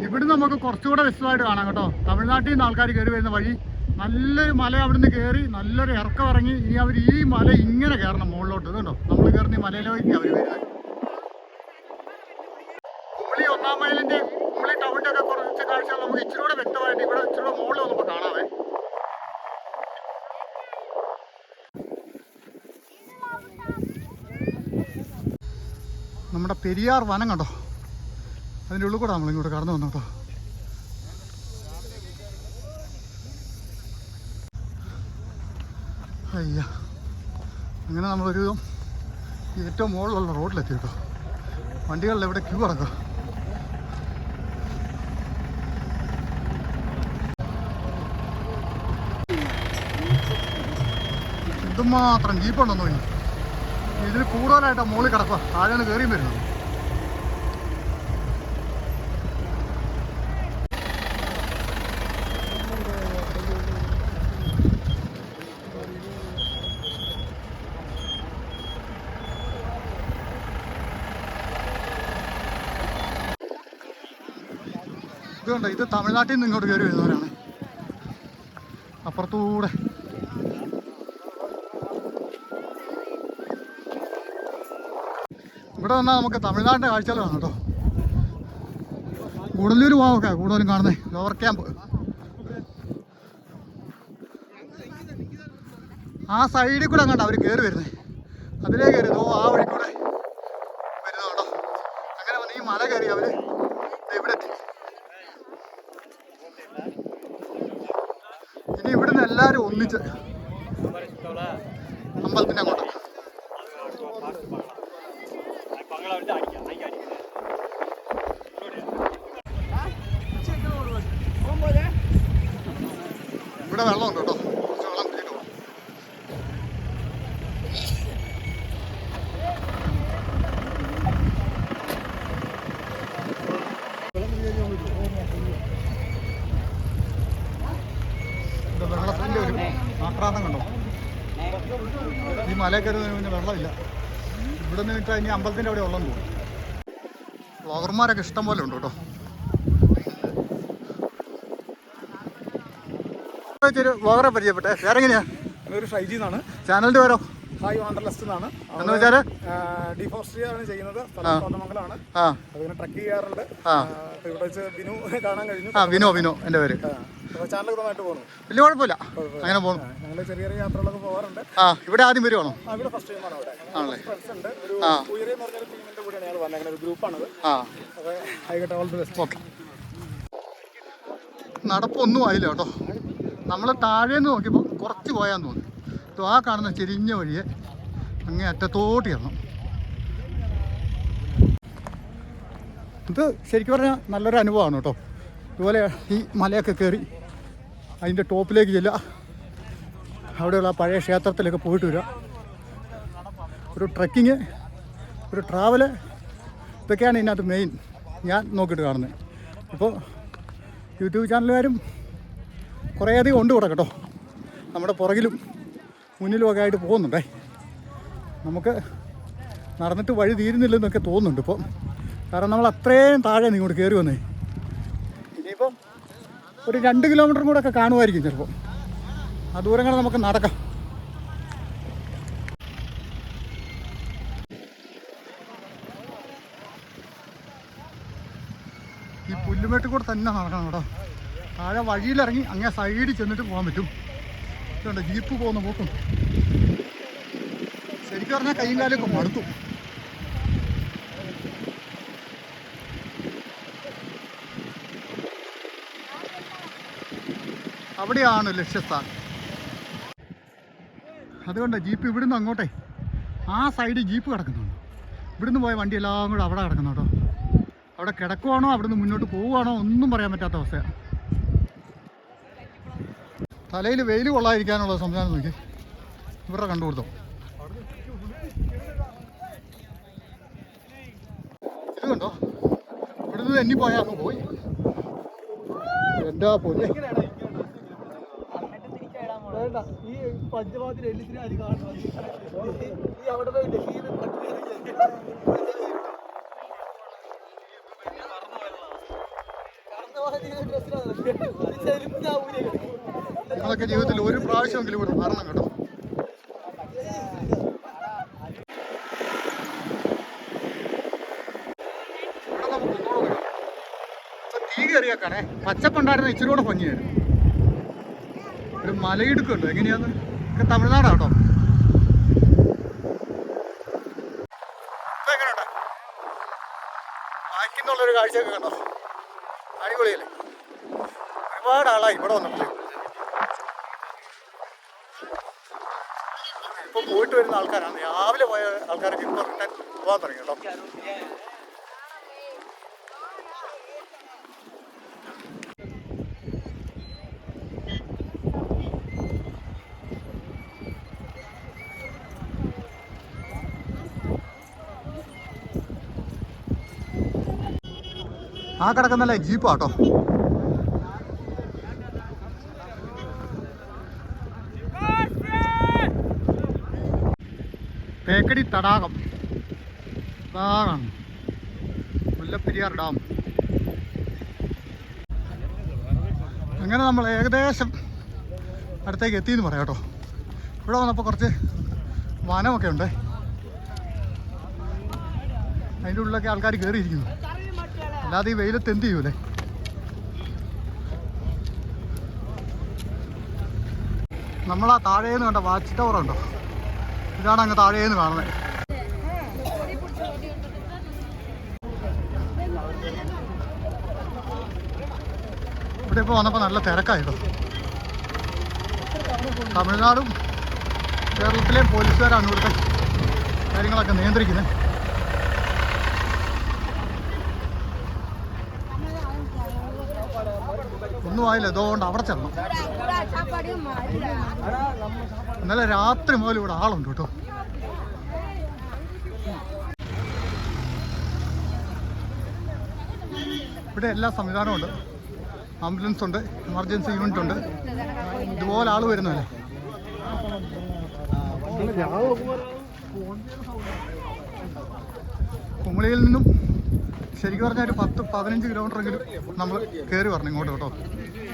ഇവിടുന്ന് നമുക്ക് കുറച്ചുകൂടെ വിശദമായിട്ട് കാണാം കേട്ടോ. തമിഴ്നാട്ടിൽ നിന്ന് ആൾക്കാർ കയറി വരുന്ന വഴി നല്ലൊരു മല അവിടുന്ന് കയറി നല്ലൊരു ഇറക്കം ഇറങ്ങി ഇനി അവർ ഈ മല ഇങ്ങനെ കയറണം മുകളിലോട്ട്. ഇതുണ്ടോ നമ്മൾ കയറുന്ന ഈ മലയിലേക്ക് അവർ വരുന്നത്. കുമളി 1-ാം മൈലിൻ്റെ കുമളി ടൗണിൻ്റെ ഒക്കെ കുറച്ച് കാഴ്ചകൾ നമുക്ക് ഇച്ചിരി കൂടെ വ്യക്തമായിട്ട് ഇവിടെ ഇച്ചിരി കൂടെ മുകളിൽ വന്നപ്പോൾ കാണാവേ. നമ്മുടെ പെരിയാർ വനം കണ്ടോ, അതിൻ്റെ ഉള്ളിൽ കൂടെ നമ്മളിങ്ങോട്ട് കടന്നു വന്നു കേട്ടോ. അയ്യ, അങ്ങനെ നമ്മളൊരു ഏറ്റവും മുകളിലുള്ള റോഡിലെത്തി കേട്ടോ. വണ്ടികളിൽ എവിടെ ക്യൂ കിടക്കുക. എന്തുമാത്രം ജീപ്പുണ്ടെന്ന് തോന്നി. ഇതിൽ കൂടുതലായിട്ടാണ് മുകളിൽ കിടക്കുക, താഴെയാണ് കയറിയും വരുന്നത്. ഇതുകൊണ്ട് ഇത് തമിഴ്നാട്ടിൽ നിന്ന് ഇങ്ങോട്ട് കയറി വരുന്നവരാണ്. അപ്പുറത്തൂടെ ഇവിടെ വന്നാൽ നമുക്ക് തമിഴ്നാടിൻ്റെ കാഴ്ചകൾ കാണാം കേട്ടോ. ഗൂഡല്ലൂർ പോകാമൊക്കെ കൂടുതലും കാണുന്നത് ലോവർ ക്യാമ്പ്. ആ സൈഡിൽ കൂടെ കണ്ട അവർ കയറി വരുന്നത്, അതിലേ കയറി ആ വഴി കൂടെ വരുന്നത് കേട്ടോ. അങ്ങനെ വന്ന് ഈ മല കയറി അവർ ഇവിടെ എത്തി. ഇനി ഇവിടുന്ന് എല്ലാവരും ഒന്നിച്ച് അമ്പലത്തിൻ്റെ അങ്ങോട്ട്. ഇവിടെ വെള്ളമുണ്ട് കേട്ടോ, കുറച്ച് വെള്ളം കുടിച്ചിട്ട് പോകും. വെള്ളത്തിൻ്റെ ഒരു ആക്രാന്തം കണ്ടോ. ഈ മലയിൽ കയറി പിന്നെ വെള്ളമില്ല. ഇവിടെ നിന്ന് ഇട്ടാൽ ഇനി അമ്പലത്തിൻ്റെ അവിടെ വെള്ളം പോകും. വ്ളോഗർമാരൊക്കെ ഇഷ്ടം പോലെ ഉണ്ട് കേട്ടോ. വ്ളോഗറെ പരിചയപ്പെട്ടെ വേറെങ്ങനെയാ? ഒരു ഷൈജി എന്നാണ് ചാനലിൻ്റെ പേരോ? ഹായ് വാണ്ടർലസ്റ്റ് എന്നാണ്. എന്ന് വെച്ചാൽ ഡിഫോറസ്ട്രി ആണ് ചെയ്യുന്നത്. കോതമംഗലമാണ്. അതിന് ട്രക്ക് ചെയ്യാറുണ്ട്. ഇവിടെ വെച്ച് വിനു കാണാൻ കഴിഞ്ഞു. വിനോ എൻ്റെ പേര്. ചാനൽ നന്നായിട്ട് പോകുന്നു. വലിയ കുഴപ്പമില്ല, അങ്ങനെ പോകുന്നു. ഞങ്ങൾ ചെറിയ ചെറിയ യാത്രകളൊക്കെ പോകാറുണ്ട്. ഇവിടെ ആദ്യം വരുവാണോ? ഇവിടെ ഫസ്റ്റ് ടൈമാണ്. അവിടെ ആണല്ലേ? ഫ്രണ്ട്സ് ഉണ്ട്. ഒരു ഉയരെ എന്ന് പറഞ്ഞൊരു ടീമിന്റെ കൂടെയാണ് ഞങ്ങൾ വന്നത്. അങ്ങനെ ഒരു ഗ്രൂപ്പാണത്. അപ്പോൾ ആയിക്കോട്ടെ, ഓൾ ദി ബെസ്റ്റ്. ഓക്കെ. നടപ്പൊന്നും ആയില്ല കേട്ടോ. നമ്മൾ താഴേന്ന് നോക്കിയപ്പോൾ കുറച്ച് പോയാന്ന് തോന്നി. ആ കാണുന്ന ചെരിഞ്ഞ വഴിയെ അങ്ങേ അറ്റത്തോട്ട് ചെരണം. ഇത് ശരിക്കും പറഞ്ഞാൽ നല്ലൊരു അനുഭവമാണ് കേട്ടോ. ഇതുപോലെ ഈ മലയൊക്കെ കയറി അതിൻ്റെ ടോപ്പിലേക്ക് ചെല്ലുക, അവിടെയുള്ള പഴയ ക്ഷേത്രത്തിലൊക്കെ പോയിട്ട് വരിക. ഒരു ട്രക്കിങ്, ഒരു ട്രാവല്, ഇതൊക്കെയാണ് ഇതിനകത്ത് മെയിൻ ഞാൻ നോക്കിയിട്ട് കാണുന്നത്. ഇപ്പോൾ യൂട്യൂബ് ചാനലുകാരും കുറേയധികം ഉണ്ട് ഇവിടെ കേട്ടോ. നമ്മുടെ പുറകിലും മുന്നിലുമൊക്കെ ആയിട്ട് പോകുന്നുണ്ടേ. നമുക്ക് നടന്നിട്ട് വഴി തീരുന്നില്ലെന്നൊക്കെ തോന്നുന്നുണ്ട് ഇപ്പോൾ. കാരണം നമ്മൾ അത്രയും താഴെ ഇങ്ങോട്ട് കയറി വന്നേ. ഇനിയിപ്പം ഒരു 2 കിലോമീറ്ററും കൂടെ ഒക്കെ കാണുമായിരിക്കും ചിലപ്പോൾ. ആ ദൂരങ്ങൾ നമുക്ക് നടക്കാം. ഈ പുല്ലുമേട്ടിൽ കൂടെ തന്നെ നടക്കണം കേട്ടോ. താഴെ വഴിയിലിറങ്ങി അങ്ങേ സൈഡിൽ ചെന്നിട്ട് പോകാൻ പറ്റും. ഇതുണ്ട് ജീപ്പ് പോകുന്ന പോക്കും. ശരിക്കും പറഞ്ഞാൽ കൈയും കാലൊക്കെ മടുത്തു. അവിടെയാണ് ലക്ഷ്യസ്ഥാനം. അതുകൊണ്ട് ജീപ്പ് ഇവിടുന്ന് അങ്ങോട്ടേ ആ സൈഡിൽ ജീപ്പ് കിടക്കുന്നുണ്ട്. ഇവിടുന്ന് പോയ വണ്ടി എല്ലാം കൂടെ അവിടെ കിടക്കുന്നു കേട്ടോ. അവിടെ കിടക്കുവാണോ അവിടുന്ന് മുന്നോട്ട് പോവുകയാണോ ഒന്നും പറയാൻ പറ്റാത്ത അവസ്ഥയാണ്. തലയിൽ വെയിൽ കൊള്ളാതിരിക്കാനുള്ള സംവിധാനം നോക്കി ഇവരുടെ കണ്ടുകൊടുത്തോ. ഇത് കണ്ടോ, ഇവിടുന്ന് തന്നെ പോയാൽ അങ്ങ് പോയി. എന്താ പോലെ ഈ പഞ്ചവാതിൽ എല്ലിത്തിന് അരി കാണുന്നത് ഈ അവിടെ നിങ്ങളൊക്കെ ജീവിതത്തിൽ ഒരു പ്രാവശ്യമെങ്കിലും ഇവിടെ വരണം കേട്ടോ. ഇവിടെ നമുക്ക് ഒന്നുകൂടെ കയറിയേക്കാണേ. പച്ചപ്പുണ്ടായിരുന്ന ഇച്ചിരി കൂടെ ഭംഗിയായിരുന്നു. ഒരു മലയിടുക്കുണ്ടോ എങ്ങനെയാന്ന്? ഒക്കെ തമിഴ്നാടാട്ടോ. ഇപ്പൊ എങ്ങനെയുണ്ട്? വായിക്കുന്നുള്ളൊരു കാഴ്ചയൊക്കെ കണ്ടോ? അടിപൊളിയല്ലേ? ഒരുപാട് ആളായി ഇവിടെ വന്നപ്പോൾ. ഇപ്പൊ പോയിട്ട് വരുന്ന ആൾക്കാരാണ്. രാവിലെ പോയ ആൾക്കാരൊക്കെ ഇപ്പൊ റിട്ടേൺ പോകാൻ തുടങ്ങി കേട്ടോ. ആ കിടക്കുന്നല്ലേ ജീപ്പാട്ടോ. തേക്കടി തടാകം അതാണ് മുല്ലപ്പെരിയാർ ഡാം. അങ്ങനെ നമ്മൾ ഏകദേശം അടുത്തേക്ക് എത്തിയെന്ന് പറയാം കേട്ടോ. ഇവിടെ വന്നപ്പോൾ കുറച്ച് വനമൊക്കെ ഉണ്ട്. അതിൻ്റെ ഉള്ളിലൊക്കെ ആൾക്കാർ കയറിയിരിക്കുന്നു. അല്ലാതെ ഈ വെയിലത്ത് എന്ത് ചെയ്യൂലേ. നമ്മളാ താഴേന്ന് കണ്ട വാച്ച് ടവർ ഉണ്ടോ, ഇതാണ് അങ്ങ് താഴേന്ന് കാണുന്നത്. ഇവിടെ ഇപ്പോൾ വന്നപ്പോൾ നല്ല തിരക്കായിട്ടോ. തമിഴ്നാടും കേരളത്തിലെയും പോലീസുകാരാണ് ഇവിടുത്തെ കാര്യങ്ങളൊക്കെ നിയന്ത്രിക്കുന്നത്. ഒന്നും ആയില്ല, ഇതുകൊണ്ട് അവിടെ ചെല്ലണം. ഇന്നലെ രാത്രി മുതൽ ഇവിടെ ആളുണ്ട് കേട്ടോ. ഇവിടെ എല്ലാ സംവിധാനവും ഉണ്ട്. ആംബുലൻസ് ഉണ്ട്, എമർജൻസി യൂണിറ്റ് ഉണ്ട്. ഇതുപോലെ ആൾ വരുന്നതല്ലേ. കുമളിയിൽ നിന്നും ശരിക്കും പറഞ്ഞാൽ ഒരു 10-15 കിലോമീറ്ററെങ്കിലും നമ്മൾ കയറി വരണം ഇങ്ങോട്ട് കേട്ടോ.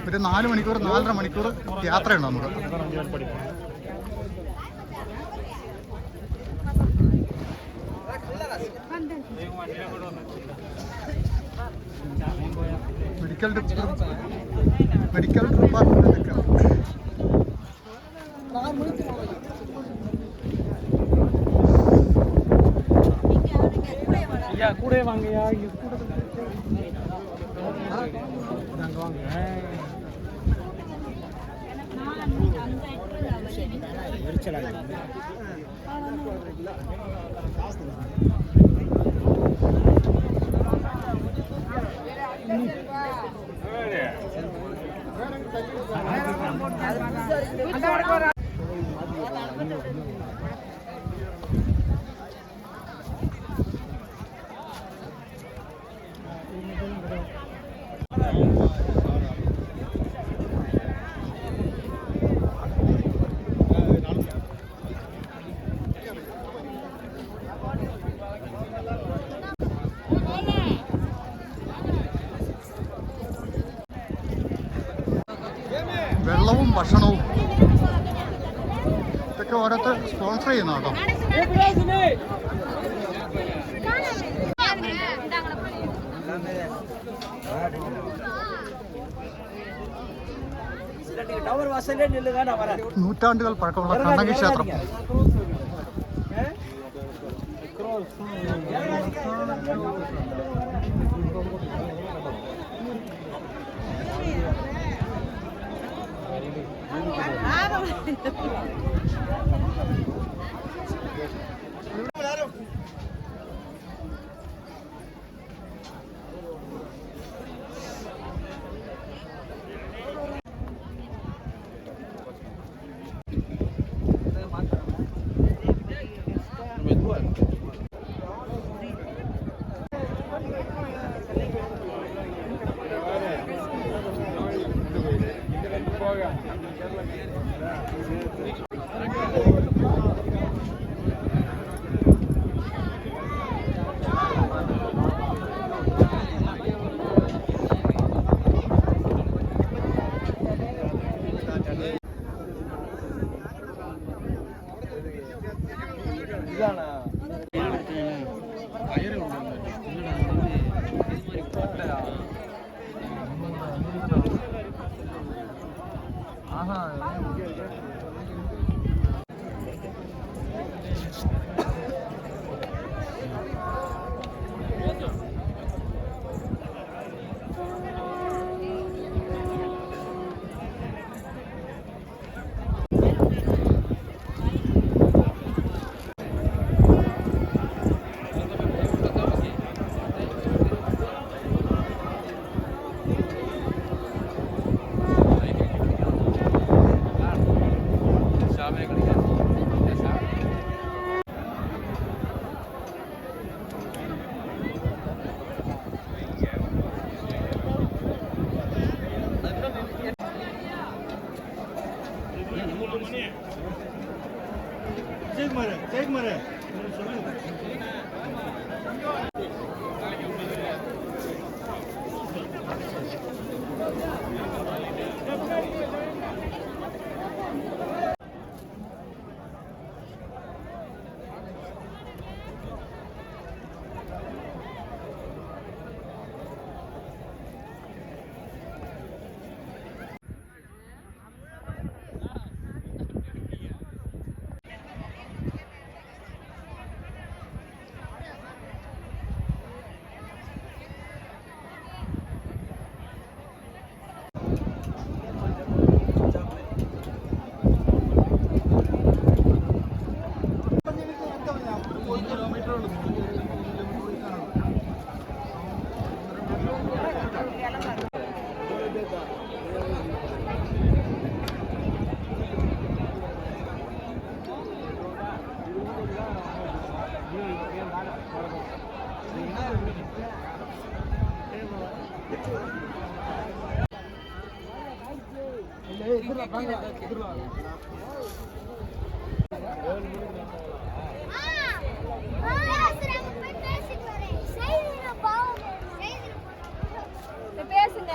ഒരു 4 മണിക്കൂർ 4.5 മണിക്കൂർ യാത്രയുണ്ട് നമുക്ക്. മെഡിക്കൽ ഡിപ്പാർട്ട്മെന്റിലൊക്കെ கூட வாங்கயா. വെള്ളവും ഭക്ഷണവും ഇതൊക്കെ ഓരോരുത്തർ സ്പോൺസർ ചെയ്യുന്ന കേട്ടോ. നൂറ്റാണ്ടുകൾ പഴക്കമുള്ള കണ്ണകി ക്ഷേത്രം. பேசுங்க.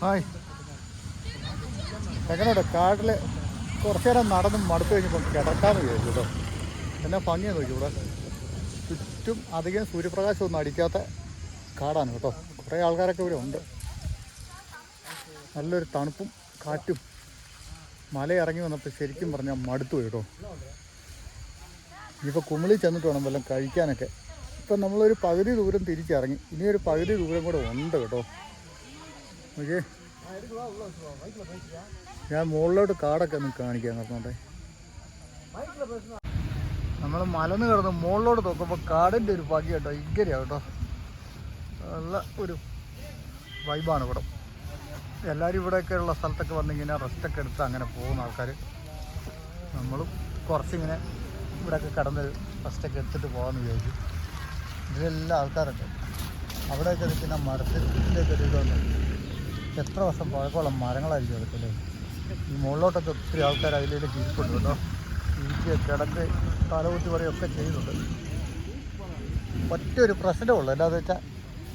ഹായ്, എങ്ങനെയുണ്ട്? കാട്ടിൽ കുറച്ച് നേരം നടന്ന് മടുത്ത് കഴിഞ്ഞപ്പോൾ കിടക്കാമെന്ന് വിചാരിച്ചു കേട്ടോ. എന്നാ ഭംഗിയാണ് നോക്കി ഇവിടെ. ചുറ്റും അധികം സൂര്യപ്രകാശം ഒന്നും അടിക്കാത്ത കാടാണ് കേട്ടോ. കുറേ ആൾക്കാരൊക്കെ ഇവിടെ ഉണ്ട്. നല്ലൊരു തണുപ്പും കാറ്റും. മല ഇറങ്ങി വന്നപ്പോൾ ശരിക്കും പറഞ്ഞാൽ മടുത്തു പോയി കേട്ടോ. ഇനിയിപ്പോൾ കുമിളി ചെന്നിട്ട് വേണം വല്ലതും കഴിക്കാനൊക്കെ. ഇപ്പം നമ്മളൊരു പകുതി ദൂരം തിരിച്ചിറങ്ങി. ഇനിയൊരു പകുതി ദൂരം കൂടെ ഉണ്ട് കേട്ടോ. ഓക്കെ, ഞാൻ മുകളിലോട്ട് കാടൊക്കെ ഒന്ന് കാണിക്കാൻ പറഞ്ഞോട്ടെ. നമ്മൾ മലന്ന് കിടന്ന് മുകളിലോട്ട് നോക്കുമ്പോൾ കാടിൻ്റെ ഒരു ഭംഗി കേട്ടോ. ഇങ്ങനെയാണ് കേട്ടോ. നല്ല ഒരു വൈബാണ് ഇവിടെ. എല്ലാവരും ഇവിടെയൊക്കെ ഉള്ള സ്ഥലത്തൊക്കെ വന്നിങ്ങനെ റെസ്റ്റൊക്കെ എടുത്ത് അങ്ങനെ പോകുന്ന ആൾക്കാർ. നമ്മളും കുറച്ചിങ്ങനെ ഇവിടെയൊക്കെ കിടന്ന് റെസ്റ്റൊക്കെ എടുത്തിട്ട് പോകാമെന്ന് വിചാരിച്ചു. ഇതിലെല്ലാം ആൾക്കാരുണ്ട്. അവിടെയൊക്കെ നിൽക്കുന്ന മരത്തിൻ്റെയൊക്കെ ഒരു ഇതുണ്ട്. എത്ര വർഷം പഴക്കമുള്ള മരങ്ങളായിരിക്കും അതൊക്കെ അല്ലേ. ഈ മുകളിലോട്ടൊക്കെ ഒത്തിരി ആൾക്കാർ അതിലേക്ക് ഇരിപ്പുണ്ട് കേട്ടോ. ഇരിക്കുക, കിടക്ക്, തലകുത്തി പറയുകയൊക്കെ ചെയ്യുന്നുണ്ട്. ഒറ്റ ഒരു പ്രശ്നമുള്ളൂ. എന്താണെന്ന് വെച്ചാൽ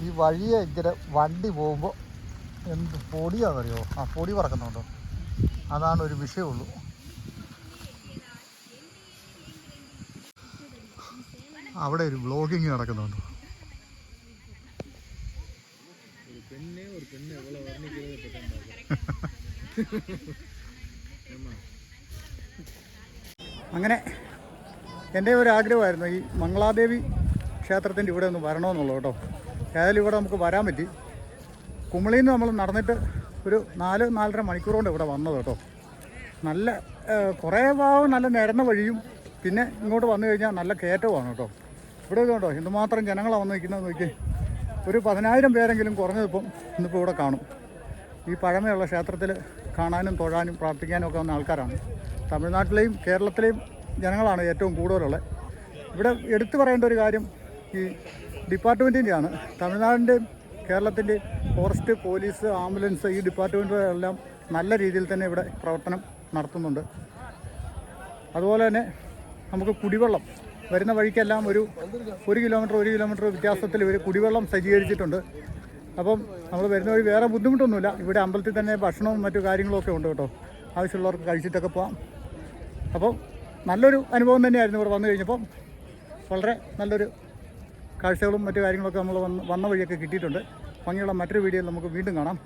ഈ വഴിയെ ഇങ്ങനെ വണ്ടി പോകുമ്പോൾ എന്ത് പൊടിയാണെന്നറിയോ? ആ പൊടി പറക്കുന്നുണ്ടോ? അതാണ് ഒരു വിഷയമുള്ളൂ. അവിടെ ഒരു വ്ളോഗിങ് നടക്കുന്നുണ്ട്. അങ്ങനെ എൻ്റെ ഒരു ആഗ്രഹമായിരുന്നു ഈ മംഗളാദേവി ക്ഷേത്രത്തിൻ്റെ ഇവിടെ ഒന്ന് വരണമെന്നുള്ളൂ കേട്ടോ. ഏതായാലും ഇവിടെ നമുക്ക് വരാൻ പറ്റി. കുമളിയിൽ നിന്ന് നമ്മൾ നടന്നിട്ട് ഒരു 4-4.5 മണിക്കൂർ കൊണ്ട് ഇവിടെ വന്നത് കേട്ടോ. നല്ല കുറേ ഭാഗം നല്ല നിരന്ന വഴിയും പിന്നെ ഇങ്ങോട്ട് വന്നു കഴിഞ്ഞാൽ നല്ല കയറ്റവുമാണ് കേട്ടോ. ഇവിടെ കേട്ടോ എന്തുമാത്രം ജനങ്ങളാണ് വന്ന് നിൽക്കുന്നത് നോക്കി. ഒരു 10,000 പേരെങ്കിലും കുറഞ്ഞതിപ്പം ഇന്നിപ്പോൾ ഇവിടെ കാണും. ഈ പഴമയുള്ള ക്ഷേത്രത്തിൽ കാണാനും തൊഴാനും പ്രാർത്ഥിക്കാനും ഒക്കെ വന്ന ആൾക്കാരാണ്. തമിഴ്നാട്ടിലെയും കേരളത്തിലെയും ജനങ്ങളാണ് ഏറ്റവും കൂടുതലുള്ളത്. ഇവിടെ എടുത്തു പറയേണ്ട ഒരു കാര്യം ഈ ഡിപ്പാർട്ട്മെൻറ്റിൻ്റെയാണ്. തമിഴ്നാടിൻ്റെയും കേരളത്തിൻ്റെയും ഫോറസ്റ്റ്, പോലീസ്, ആംബുലൻസ് ഈ ഡിപ്പാർട്ട്മെൻറ്റുകളെല്ലാം നല്ല രീതിയിൽ തന്നെ ഇവിടെ പ്രവർത്തനം നടത്തുന്നുണ്ട്. അതുപോലെ തന്നെ നമുക്ക് കുടിവെള്ളം വരുന്ന വഴിക്കെല്ലാം ഒരു കിലോമീറ്റർ വ്യത്യാസത്തിൽ ഇവർ കുടിവെള്ളം സജ്ജീകരിച്ചിട്ടുണ്ട്. അപ്പം നമ്മൾ വരുന്ന വഴി വേറെ ബുദ്ധിമുട്ടൊന്നുമില്ല. ഇവിടെ അമ്പലത്തിൽ തന്നെ ഭക്ഷണവും മറ്റു കാര്യങ്ങളൊക്കെ ഉണ്ട് കേട്ടോ. ആവശ്യമുള്ളവർക്ക് കഴിച്ചിട്ടൊക്കെ പോകാം. അപ്പം നല്ലൊരു അനുഭവം തന്നെയായിരുന്നു ഇവിടെ വന്നു കഴിഞ്ഞപ്പം. വളരെ നല്ലൊരു കാഴ്ചകളും മറ്റു കാര്യങ്ങളൊക്കെ നമ്മൾ വന്ന വഴിയൊക്കെ കിട്ടിയിട്ടുണ്ട്. ഭംഗിയുള്ള മറ്റൊരു വീഡിയോയിൽ നമുക്ക് വീണ്ടും കാണാം.